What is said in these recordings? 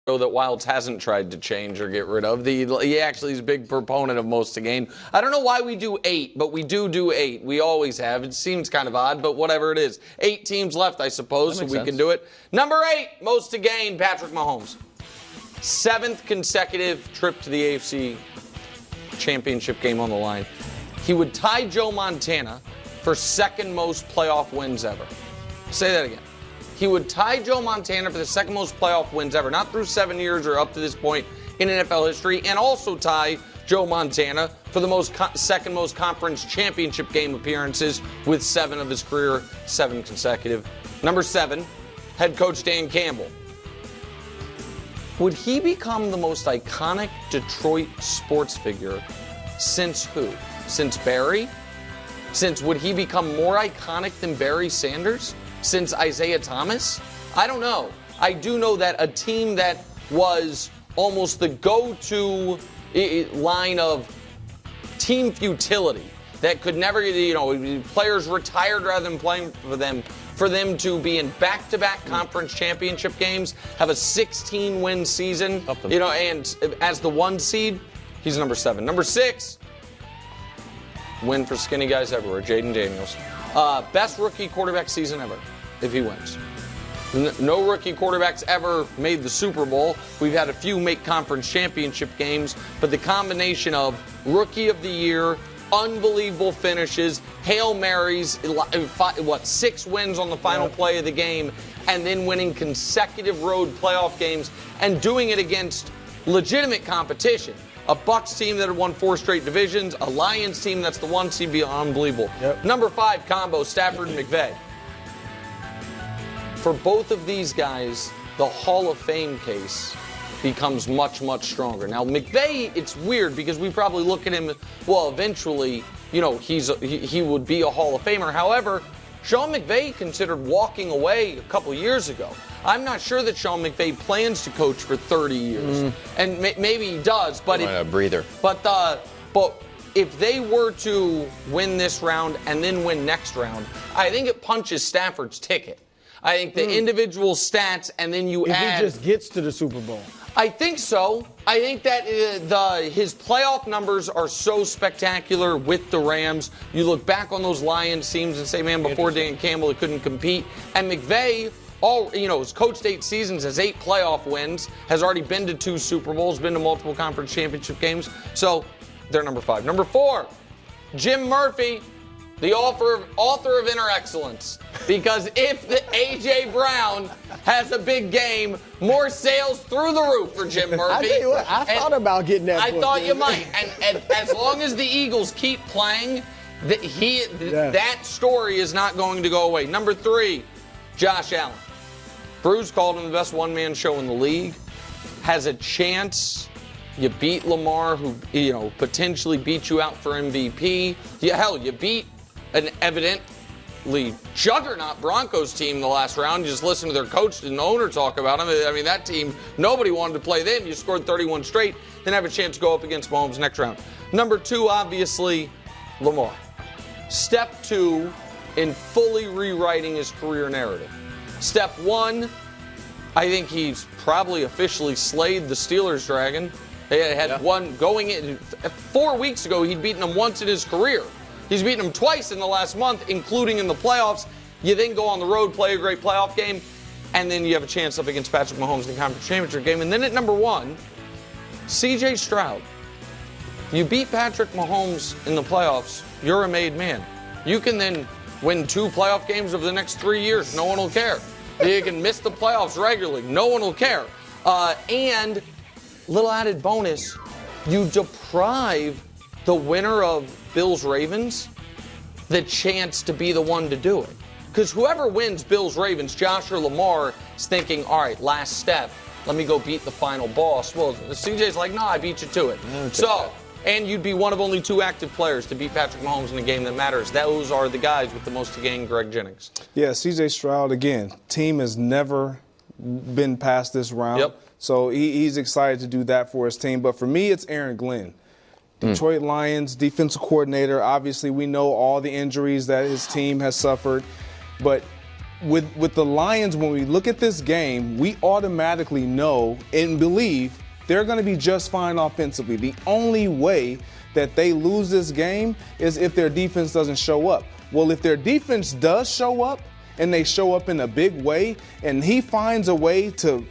that Wilds hasn't tried to change or get rid of. He actually is a big proponent of most to gain. I don't know why we do 8, but we do 8. We always have. It seems kind of odd, but whatever it is. 8 teams left, I suppose, so we can do it. Number 8, most to gain, Patrick Mahomes. 7th consecutive trip to the AFC Championship game on the line. He would tie Joe Montana for 2nd most playoff wins ever. Say that again. He would tie Joe Montana for the 2nd most playoff wins ever, not through 7 years or up to this point in NFL history, and also tie Joe Montana for the 2nd most conference championship game appearances with 7 of his career, 7 consecutive. Number 7, head coach Dan Campbell. Would he become the most iconic Detroit sports figure since who? Since Barry? Would he become more iconic than Barry Sanders? Since Isaiah Thomas? I don't know. I do know that a team that was almost the go-to line of team futility, that could never, players retired rather than playing for them to be in back-to-back conference championship games, have a 16-win season, and as the 1 seed, he's number 7. Number 6, win for skinny guys everywhere, Jaden Daniels. Best rookie quarterback season ever, if he wins. No rookie quarterbacks ever made the Super Bowl. We've had a few make conference championship games, but the combination of rookie of the year, unbelievable finishes, Hail Marys, 6 wins on the final play of the game, and then winning consecutive road playoff games and doing it against legitimate competition. A Bucs team that had won 4 straight divisions, a Lions team that's the 1 seed, unbelievable. Yep. Number 5 combo, Stafford and McVay. For both of these guys, the Hall of Fame case becomes much, much stronger. Now, McVay, it's weird because we probably look at him, well, eventually, he would be a Hall of Famer. However, Sean McVay considered walking away a couple years ago. I'm not sure that Sean McVay plans to coach for 30 years. And maybe he does, but a breather. But if they were to win this round and then win next round, I think it punches Stafford's ticket. I think the individual stats, and then you add. If he just gets to the Super Bowl. I think so. I think that his playoff numbers are so spectacular with the Rams. You look back on those Lions teams and say, man, before Dan Campbell, he couldn't compete. And McVay, has coached 8 seasons, has 8 playoff wins, has already been to 2 Super Bowls, been to multiple conference championship games. So they're number 5. Number 4, Jim Murphy, the author of Inner Excellence. Because if the A.J. Brown has a big game, more sales through the roof for Jim Murphy. I tell you what, I thought about getting that. I thought you might. And as long as the Eagles keep playing, that story is not going to go away. Number 3, Josh Allen. Bruce called him the best one-man show in the league. Has a chance. You beat Lamar, who potentially beat you out for MVP. You beat an evidently juggernaut Broncos team in the last round. You just listen to their coach and owner talk about them. I mean, that team, nobody wanted to play them. You scored 31 straight, then have a chance to go up against Mahomes next round. Number 2, obviously, Lamar. Step 2 in fully rewriting his career narrative. Step 1, I think he's probably officially slayed the Steelers dragon. They had one going in 4 weeks ago. He'd beaten them once in his career. He's beaten them twice in the last month, including in the playoffs. You then go on the road, play a great playoff game, and then you have a chance up against Patrick Mahomes in the conference championship game. And then at number 1, C.J. Stroud. You beat Patrick Mahomes in the playoffs, you're a made man. You can then win 2 playoff games over the next 3 years. No one will care. You can miss the playoffs regularly. No one will care. And little added bonus, you deprive the winner of Bills-Ravens the chance to be the one to do it. Because whoever wins Bills-Ravens, Josh or Lamar, is thinking, all right, last step, let me go beat the final boss. Well, CJ's like, no, I beat you to it. And you'd be one of only 2 active players to beat Patrick Mahomes in a game that matters. Those are the guys with the most to gain, Greg Jennings. Yeah, C.J. Stroud, again, team has never been past this round. Yep. So he's excited to do that for his team. But for me, it's Aaron Glenn. Detroit Lions defensive coordinator. Obviously, we know all the injuries that his team has suffered. But with the Lions, when we look at this game, we automatically know and believe they're going to be just fine offensively. The only way that they lose this game is if their defense doesn't show up. Well, if their defense does show up, and they show up in a big way, and he finds a way to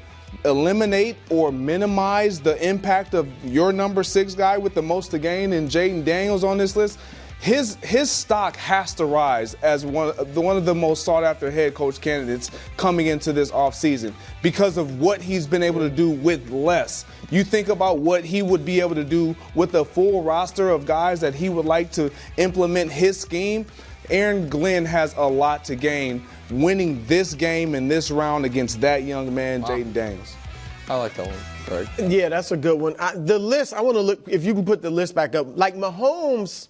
eliminate or minimize the impact of your number 6 guy with the most to gain and Jaden Daniels on this list, his stock has to rise as one of the most sought-after head coach candidates coming into this offseason because of what he's been able to do with less. You think about what he would be able to do with a full roster of guys that he would like to implement his scheme. Aaron Glenn has a lot to gain winning this game in this round against that young man, Jaden Daniels. I like that one. Right. Yeah, that's a good one. The list, I want to look, if you can put the list back up. Like Mahomes,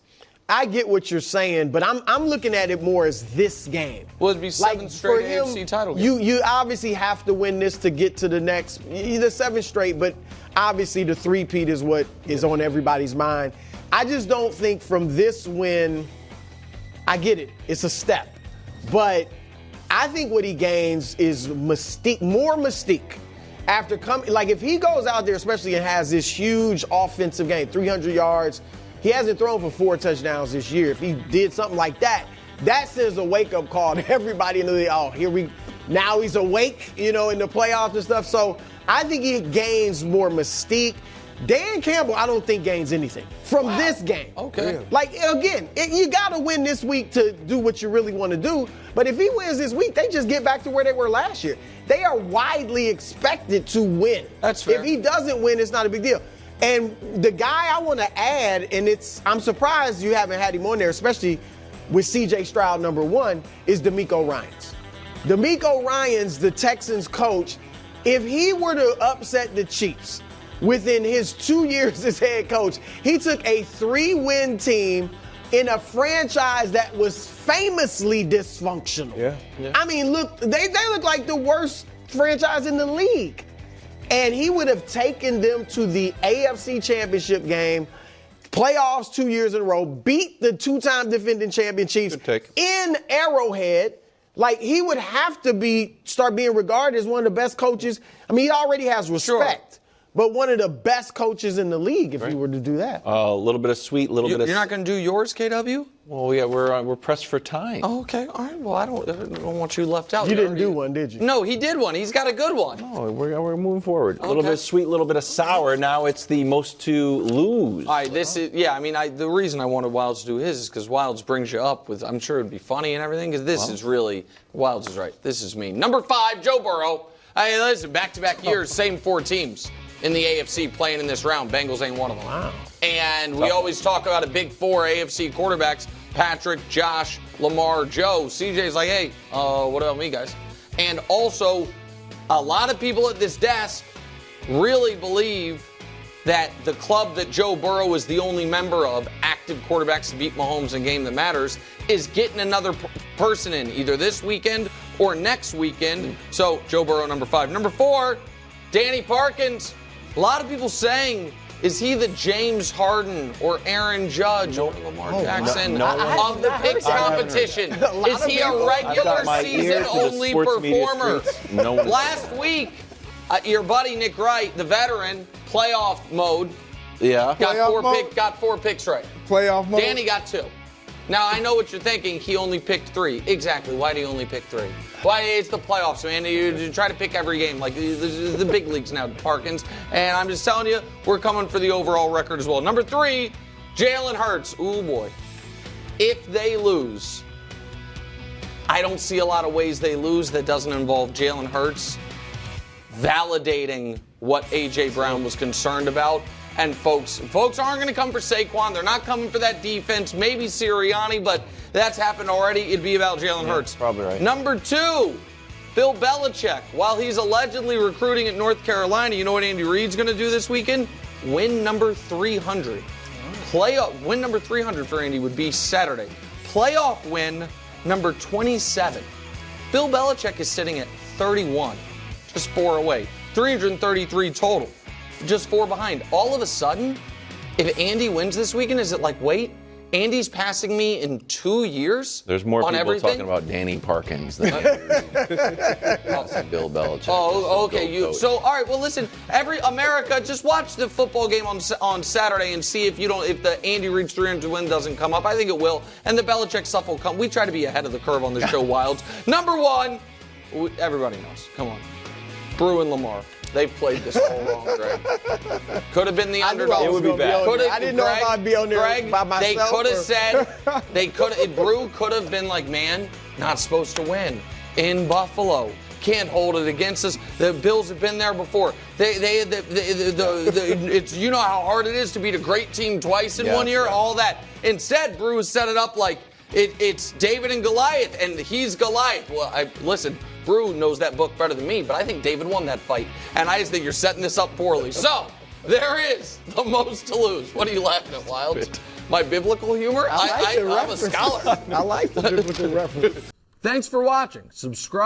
I get what you're saying, but I'm looking at it more as this game. Well, it'd be 7 straight AFC title games. You obviously have to win this to get to the next, either 7 straight, but obviously the three-peat is what is on everybody's mind. I just don't think from this win, I get it, it's a step, but I think what he gains is mystique, more mystique. After coming, like if he goes out there, especially and has this huge offensive game, 300 yards, he hasn't thrown for 4 touchdowns this year. If he did something like that, that sends a wake-up call to everybody in the league. Oh, now he's awake, in the playoffs and stuff. So I think he gains more mystique. Dan Campbell, I don't think gains anything from this game. Okay. Like, again, you got to win this week to do what you really want to do. But if he wins this week, they just get back to where they were last year. They are widely expected to win. That's fair. If he doesn't win, it's not a big deal. And the guy I want to add, and I'm surprised you haven't had him on there, especially with C.J. Stroud number 1, is DeMeco Ryans. DeMeco Ryans, the Texans coach, if he were to upset the Chiefs within his 2 years as head coach, he took a 3-win team in a franchise that was famously dysfunctional. Yeah. I mean, look, they look like the worst franchise in the league. And he would have taken them to the AFC Championship game, playoffs 2 years in a row, beat the 2-time defending champion Chiefs in Arrowhead. Like, he would have to start being regarded as one of the best coaches. I mean, he already has respect. But one of the best coaches in the league, if you were to do that. A little bit of sweet, little bit of. You're not going to do yours, KW? Well, yeah, we're pressed for time. Oh, okay. All right. Well, I don't want you left out. You didn't do one, did you? No, he did one. He's got a good one. Oh, we're moving forward. Okay. A little bit of sweet, a little bit of sour. Now it's the most to lose. All right. This is the reason I wanted Wilds to do his is because Wilds brings you up with. I'm sure it'd be funny and everything. Because this is really Wilds is right. This is me. Number 5, Joe Burrow. Hey, listen, back-to-back years, same 4 teams in the AFC playing in this round. Bengals ain't one of them. Wow. And we always talk about a big 4 AFC quarterbacks: Patrick, Josh, Lamar, Joe. CJ's like, hey, what about me, guys? And also, a lot of people at this desk really believe that the club that Joe Burrow is the only member of, active quarterbacks to beat Mahomes in a game that matters, is getting another person in either this weekend or next weekend. So, Joe Burrow, number 5. Number 4, Danny Parkins. A lot of people saying, is he the James Harden or Aaron Judge or Lamar Jackson of the picks competition? Is he a regular season only performer? Last week, your buddy Nick Wright, the veteran, playoff mode, got 4 picks right. Playoff mode. Danny got 2. Now, I know what you're thinking. He only picked 3. Exactly. Why do you only pick 3? Why? It's the playoffs, man. You try to pick every game. Like, the big leagues now, Parkins. And I'm just telling you, we're coming for the overall record as well. Number 3, Jalen Hurts. Ooh, boy. If they lose, I don't see a lot of ways they lose that doesn't involve Jalen Hurts validating what A.J. Brown was concerned about. And folks aren't going to come for Saquon. They're not coming for that defense. Maybe Sirianni, but that's happened already. It'd be about Jalen Hurts. Probably right. Number 2, Bill Belichick. While he's allegedly recruiting at North Carolina, you know what Andy Reid's going to do this weekend? Win number 300. Win number 300 for Andy would be Saturday. Playoff win number 27. Bill Belichick is sitting at 31, just 4 away. 333 total. Just 4 behind. All of a sudden, if Andy wins this weekend, is it like, wait, Andy's passing me in 2 years. There's more on people everything? talking about Danny Parkins than Bill Belichick. Oh, okay. So, all right. Well, listen. America, just watch the football game on Saturday and see if the Andy Reid's 300 win doesn't come up. I think it will, and the Belichick stuff will come. We try to be ahead of the curve on the show. Wilds. Number one, everybody knows. Come on, Brew and Lamar. They've played this all wrong, Greg. Could have been the underdog. It would be bad. I didn't know if I'd be on there Greg, by myself. They could have said, Brew could have been like, man, not supposed to win in Buffalo. Can't hold it against us. The Bills have been there before. It's you know how hard it is to beat a great team twice in 1 year. All that. Instead, Brew set it up like it's David and Goliath, and he's Goliath. Well, listen. Brew knows that book better than me, but I think David won that fight. And I just think you're setting this up poorly. So, there is the most to lose. What are you laughing at, Wilds? My biblical humor? I'm a scholar. I like the biblical reference. Thanks for watching. Subscribe.